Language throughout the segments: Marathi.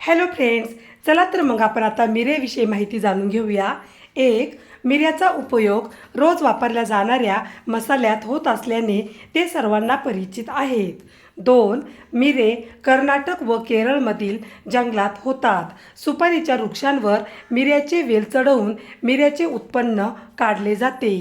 हॅलो फ्रेंड्स, चला तर मग आपण आता मिरेविषयी माहिती जाणून घेऊया. एक, मिऱ्याचा उपयोग रोज वापरल्या जाणाऱ्या मसाल्यात होत असल्याने ते सर्वांना परिचित आहेत. दोन, मिरे कर्नाटक व केरळमधील जंगलात होतात. सुपारीच्या वृक्षांवर मिऱ्याचे वेल चढवून मिऱ्याचे उत्पन्न काढले जाते.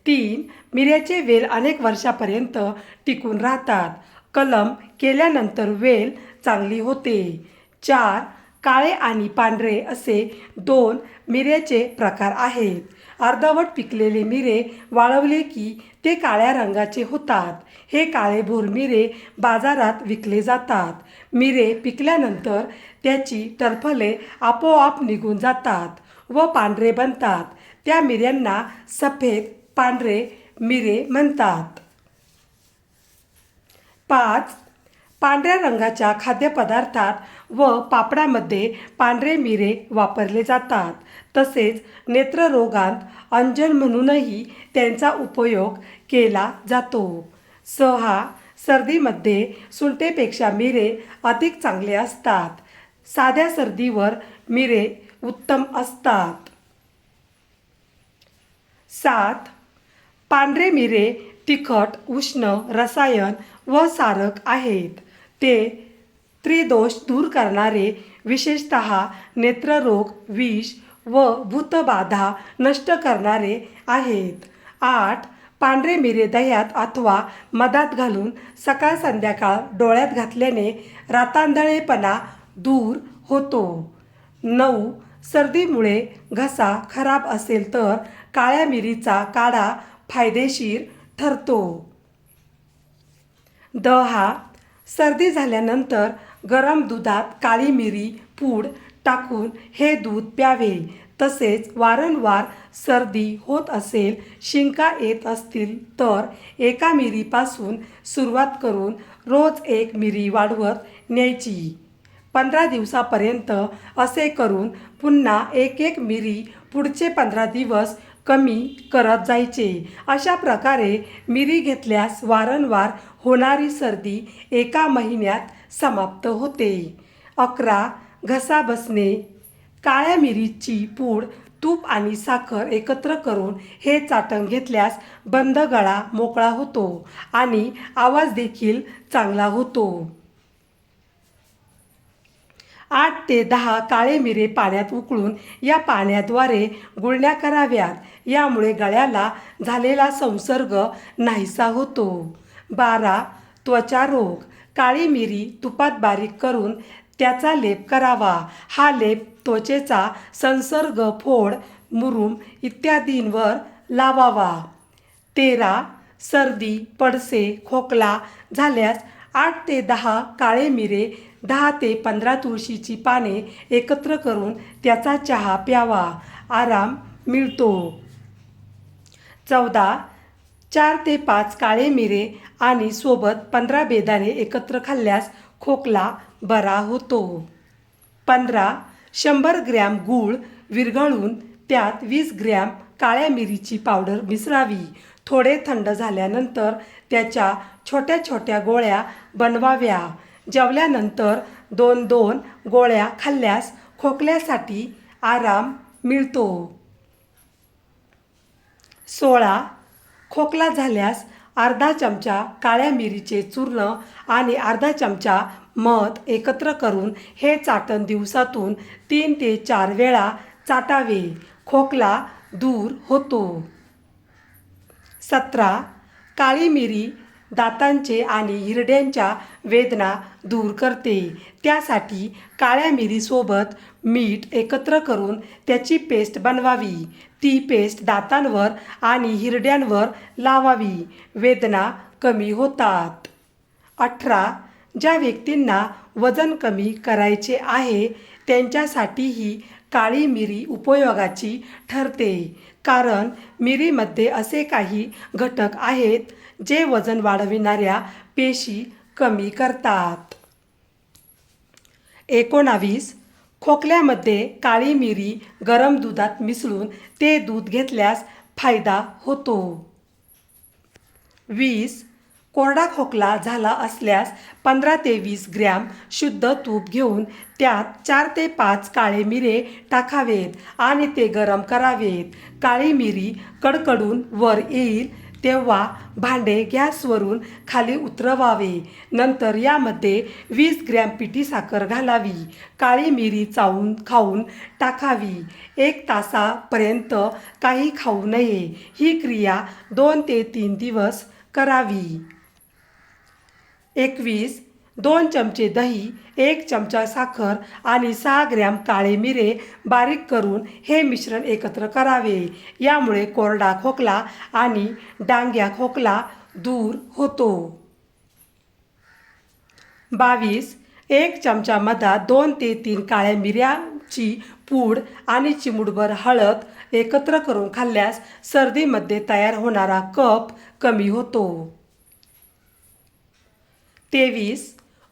तीन, मिऱ्याचे वेल अनेक वर्षापर्यंत टिकून राहतात. कलम केल्यानंतर वेल चांगली होते. चार, काळे आणि पांढरे असे दोन मिऱ्याचे प्रकार आहेत. अर्धवट पिकलेले मिरे वाळवले की ते काळ्या रंगाचे होतात. हे काळेभोर मिरे बाजारात विकले जातात. मिरे पिकल्यानंतर त्याची टरफले आपोआप निघून जातात व पांढरे बनतात. त्या मिऱ्यांना सफेद पांढरे मिरे म्हणतात. पाच, पांढऱ्या रंगाच्या खाद्यपदार्थात व पापडामध्ये पांढरे मिरे वापरले जातात. तसेच नेत्ररोगांत अंजन म्हणूनही त्यांचा उपयोग केला जातो. सहा, सर्दीमध्ये सुंठेपेक्षा मिरे अधिक चांगले असतात. साध्या सर्दीवर मिरे उत्तम असतात. सात, पांढरे मिरे तिखट, उष्ण, रसायन व सारक आहेत. ते त्रिदोष दूर करणारे, विशेषतः नेत्ररोग, विष व भूतबाधा नष्ट करणारे आहेत. आठ, पांढरे मिरे दह्यात अथवा मधात घालून सकाळ संध्याकाळ डोळ्यात घातल्याने रातांधळेपणा दूर होतो. नऊ, सर्दीमुळे घसा खराब असेल तर काळ्या मिरीचा काढा फायदेशीर ठरतो. 10, सर्दी झाल्यानंतर गरम दुधात काळी मिरी पूड टाकून हे दूध प्यावे. तसेच वारंवार सर्दी होत असेल, शिंका येत असतील तर एका मिरीपासून सुरुवात करून रोज एक मिरी वाढवत न्यायची. 15 दिवसापर्यंत असे करून पुन्हा एक एक मिरी पुढचे 15 दिवस कमी करत जायचे. अशा प्रकारे मिरी घेतल्यास वारंवार होणारी सर्दी एका महिन्यात समाप्त होते. 11, घसा बसणे. काळ्या मिरीची पूड, तूप आणि साखर एकत्र करून हे चाटण घेतल्यास बंद गळा मोकळा होतो आणि आवाज देखील चांगला होतो. 8 ते 10 काळे मिरे पाण्यात उकळून या पाण्याद्वारे गुळण्या कराव्यात. यामुळे गळ्याला झालेला संसर्ग नाहीसा होतो. 12, त्वचा रोग. काळी मिरी तुपात बारीक करून त्याचा लेप करावा. हा लेप त्वचेचा संसर्ग, फोड, मुरूम इत्यादींवर लावावा. 13, सर्दी, पडसे, खोकला झाल्यास 8 ते 10 काळे मिरे, 10 ते 15 तुळशीची पाने एकत्र करून त्याचा चहा प्यावा. आराम मिळतो. 14, 4 ते 5 काळे मिरे आणि सोबत 15 बेदाणे एकत्र खाल्ल्यास खोकला बरा होतो. 15, 100 ग्रॅम गूळ विरघळून त्यात 20 ग्रॅम काळ्या मिरीची पावडर मिसळावी. थोडे थंड झाल्यानंतर त्याच्या छोट्या छोट्या गोळ्या बनवाव्या. जेवल्यानंतर 2-2 गोळ्या खाल्ल्यास खोकल्यासाठी आराम मिळतो. 16, खोकला झाल्यास अर्धा चमचा काळ्या मिरीचे चूर्ण आणि अर्धा चमचा मध एकत्र करून हे चाटण दिवसातून 3 ते 4 वेळा चाटावे. खोकला दूर होतो. 17, काळी मिरी दातांचे आणि हिरड्यांच्या वेदना दूर करते. त्यासाठी काळ्या मिरीसोबत मीठ एकत्र करून त्याची पेस्ट बनवावी. ती पेस्ट दातांवर आणि हिरड्यांवर लावावी. वेदना कमी होतात. 18, ज्या व्यक्तींना वजन कमी करायचे आहे त्यांच्यासाठीही काळी मिरी उपयोगाची ठरते. कारण मिरीमध्ये असे काही घटक आहेत जे वजन वाढविणाऱ्या पेशी कमी करतात. 19, खोकल्यामध्ये काळी मिरी गरम दुधात मिसळून ते दूध घेतल्यास फायदा होतो. 20, कोरडा खोकला झाला असल्यास 15 ते 20 ग्रॅम शुद्ध तूप घेऊन त्यात 4 ते 5 काळे मिरे टाकावेत आणि ते गरम करावेत. काळी मिरी कडकडून वर येईल तेव्हा भांडे गॅसवरून खाली उतरवावे. नंतर यामध्ये 20 ग्रॅम पिठी साखर घालावी. काळी मिरी चावून खाऊन टाकावी. 1 तासापर्यंत काही खाऊ नये. ही क्रिया 2 ते 3 दिवस करावी. 21. 2 चमचे दही, 1 चमचा साखर आणि 6 ग्रॅम काळे मिरे बारीक करून हे मिश्रण एकत्र करावे. यामुळे कोरडा खोकला आणि डांग्या खोकला दूर होतो. 22. 1 चमचा मधात 2 ते 3 काळ्या मिऱ्याची पूड आणि चिमूटभर हळद एकत्र करून खाल्ल्यास सर्दीमध्ये तयार होणारा कफ कमी होतो. 23.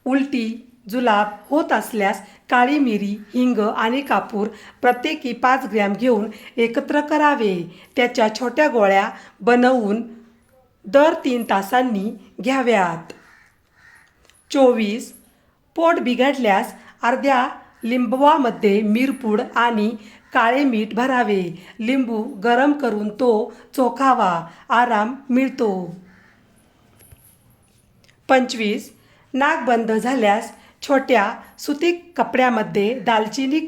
उलटी जुलाब होत असल्यास काळी मिरी, हिंग आणि कापूर प्रत्येकी 5 ग्रॅम घेऊन एकत्र करावे. त्याच्या छोट्या गोळ्या बनवून दर 3 तासांनी घ्याव्यात. 24. पोट बिघडल्यास अर्ध्या लिंबवामध्ये मिरपूड आणि काळे मीठ भरावे. लिंबू गरम करून तो चोखावा. आराम मिळतो. 25. नाक बंद झाल्यास छोट्या सुती कपड्यामध्ये दालचिनी,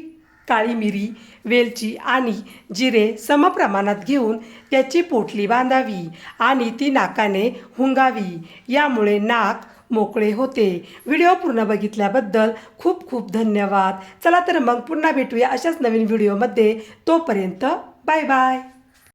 काळी मिरी, वेलची आणि जिरे समप्रमाणात घेऊन त्याची पोटली बांधावी आणि ती नाकाने हुंगावी. यामुळे नाक मोकळे होते. व्हिडिओ पूर्ण बघितल्याबद्दल खूप खूप धन्यवाद. चला तर मग पुन्हा भेटूया अशाच नवीन व्हिडिओमध्ये. तोपर्यंत बाय बाय.